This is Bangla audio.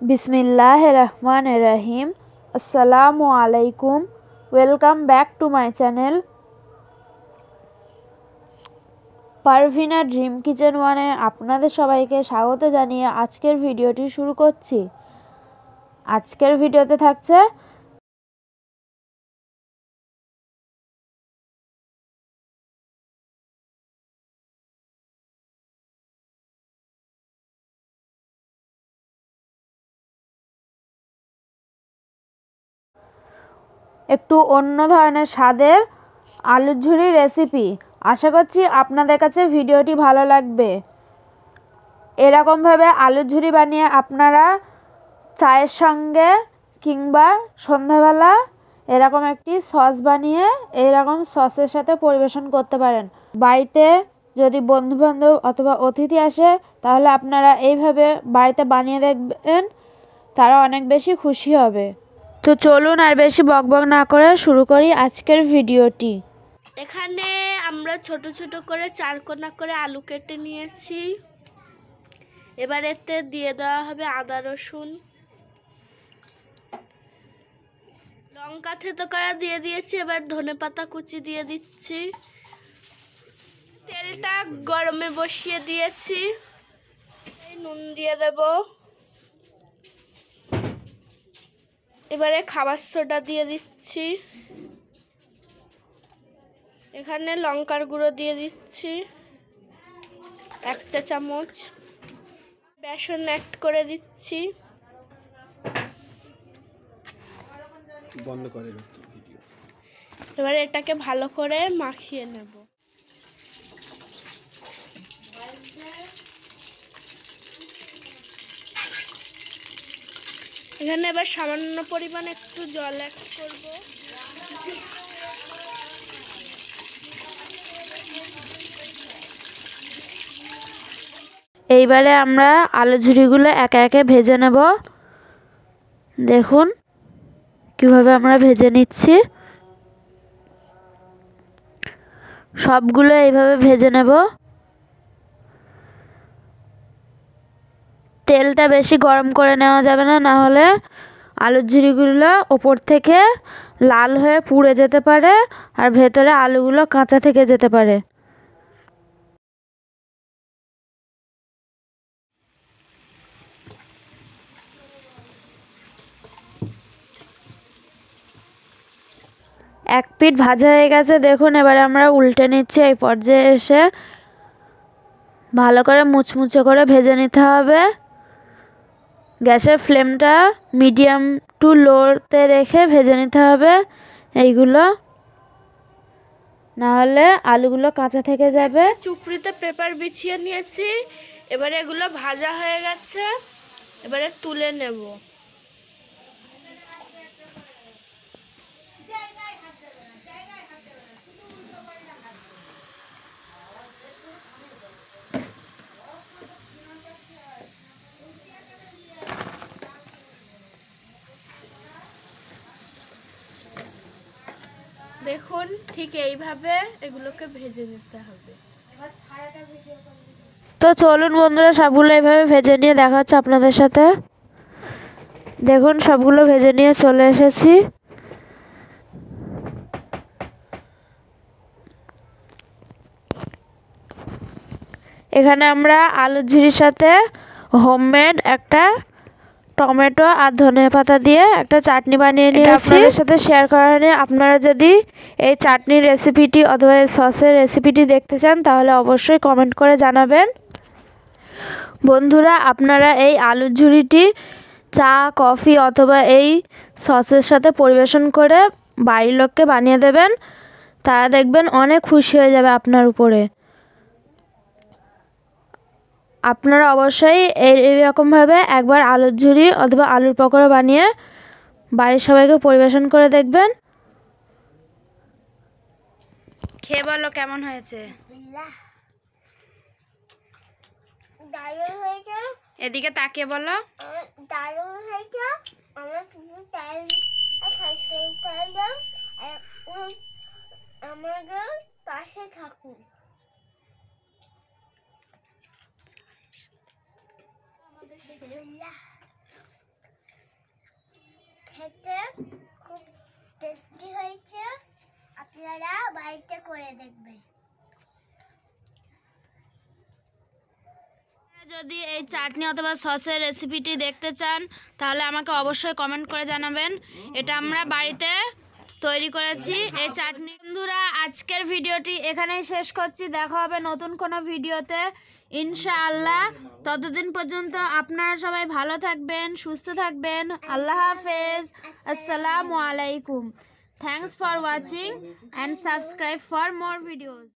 बिस्मिल्लाहिर्रहमानिर्रहीम। अस्सलामु आलैकुम। Welcome back to my channel Parvina dream kitchen ওয়ানে আপনাদের সবাইকে স্বাগত জানিয়ে আজকের ভিডিওটি শুরু করছি। আজকের ভিডিওতে থাকছে একটু অন্য ধরনের স্বাদের আলুর ঝুরি রেসিপি। আশা করছি আপনাদের কাছে ভিডিওটি ভালো লাগবে। এরকমভাবে আলুর ঝুরি বানিয়ে আপনারা চায়ের সঙ্গে কিংবা সন্ধ্যাবেলা এরকম একটি সস বানিয়ে এইরকম সসের সাথে পরিবেশন করতে পারেন। বাড়িতে যদি বন্ধুবান্ধব অথবা অতিথি আসে তাহলে আপনারা এইভাবে বাড়িতে বানিয়ে দেখবেন, তারা অনেক বেশি খুশি হবে। তো চলুন আর বেশি বকবক না করে শুরু করি আজকের ভিডিওটি। এখানে আমরা ছোট ছোট করে চারকোনা করে আলু কেটে নিয়েছি। এবার এতে দিয়ে দেওয়া হবে আদা রসুন, লঙ্কা থেতো করা দিয়ে দিয়েছি। এবার ধনেপাতা কুচি দিয়ে দিচ্ছি। তেলটা গরমে বসিয়ে দিয়েছি। নুন দিয়ে দেব। এবারে খাবার সোডা দিয়ে দিচ্ছি। এখানে লঙ্কার গুঁড়ো দিয়ে দিচ্ছি 1 চা চামচ। বেসন অ্যাড করে দিচ্ছি। বন্ধ করে ভিডিও। এবারে এটাকে ভালো করে মাখিয়ে নেব। এখানে এবার সামান্য পরিমাণ একটু জল অ্যাড করব। এইবারে আমরা আলু ঝুরিগুলো একে একে ভেজে নেব। দেখুন কিভাবে আমরা ভেজে নিচ্ছি। সবগুলো এইভাবে ভেজে নেব। তেলটা বেশি গরম করে নেওয়া যাবে না, না হলে আলুর ঝুরিগুলো ওপর থেকে লাল হয়ে পুড়ে যেতে পারে আর ভেতরে আলুগুলো কাঁচা থেকে যেতে পারে। এক পিঠ ভাজা হয়ে গেছে দেখুন। এবারে আমরা উল্টে নিচ্ছি। এই পর্যায়ে এসে ভালো করে মুচমুচে করে ভেজে নিতে হবে। গ্যাসের ফ্লেমটা মিডিয়াম টু লোতে রেখে ভেজে নিতে হবে এইগুলো, না হলে আলুগুলো কাঁচা থেকে যাবে। চুপড়িতে পেপার বিছিয়ে নিয়েছি। এবারে এগুলো ভাজা হয়ে গেছে। এবারে তুলে নেব। দেখুন ঠিক এইভাবে এগুলোকে ভেজে নিতে হবে। তো চলুন বন্ধুরা সবগুলো এইভাবে ভেজে নিয়ে দেখা হচ্ছে আপনাদের সাথে। দেখুন সবগুলো ভেজে নিয়ে চলে এসেছি। এখানে আমরা আলুর ঝুরির সাথে হোমমেড একটা টমেটো আর ধনেপাতা দিয়ে একটা চাটনি বানিয়ে নিয়েছি। আপনাদের সাথে শেয়ার করার নিয়ে আপনারা যদি এই চাটনির রেসিপিটি অথবা এই সসের রেসিপিটি দেখতে চান তাহলে অবশ্যই কমেন্ট করে জানাবেন। বন্ধুরা আপনারা এই আলুর ঝুরিটি চা কফি অথবা এই সসের সাথে পরিবেশন করে বাড়ির লোককে বানিয়ে দেবেন, তারা দেখবেন অনেক খুশি হয়ে যাবে আপনার উপরে। আপনারা অবশ্যই এইরকমভাবে একবার আলুর ঝুরি অথবা আলুর পকোড়া বানিয়ে বাড়ির সবাইকে পরিবেশন করে দেখবেন। খেয়ে বলো কেমন হয়েছে। দারুণ হয়েছে। এদিকে তাকিয়ে বলো। দারুণ হয়েছে। আমরা শুধু চাল সাবস্ক্রাইব করে দাও। আমাদের পাশে থাকুন। খেতে খুব টেস্টি হয়েছে, আপনারা বাড়িতে করে দেখবেন। যদি এই চাটনি অথবা সসের রেসিপিটি দেখতে চান তাহলে আমাকে অবশ্যই কমেন্ট করে জানাবেন। এটা আমরা বাড়িতে তৈরি করেছি এই চাটনি। বন্ধুরা, আজকের ভিডিওটি এখানেই শেষ করছি। দেখা হবে নতুন কোনো ভিডিওতে ইনশাআল্লাহ। ততদিন পর্যন্ত আপনারা সবাই ভালো থাকবেন, সুস্থ থাকবেন। আল্লাহ হাফেজ। আসসালামু আলাইকুম। Thanks for watching and subscribe for more videos.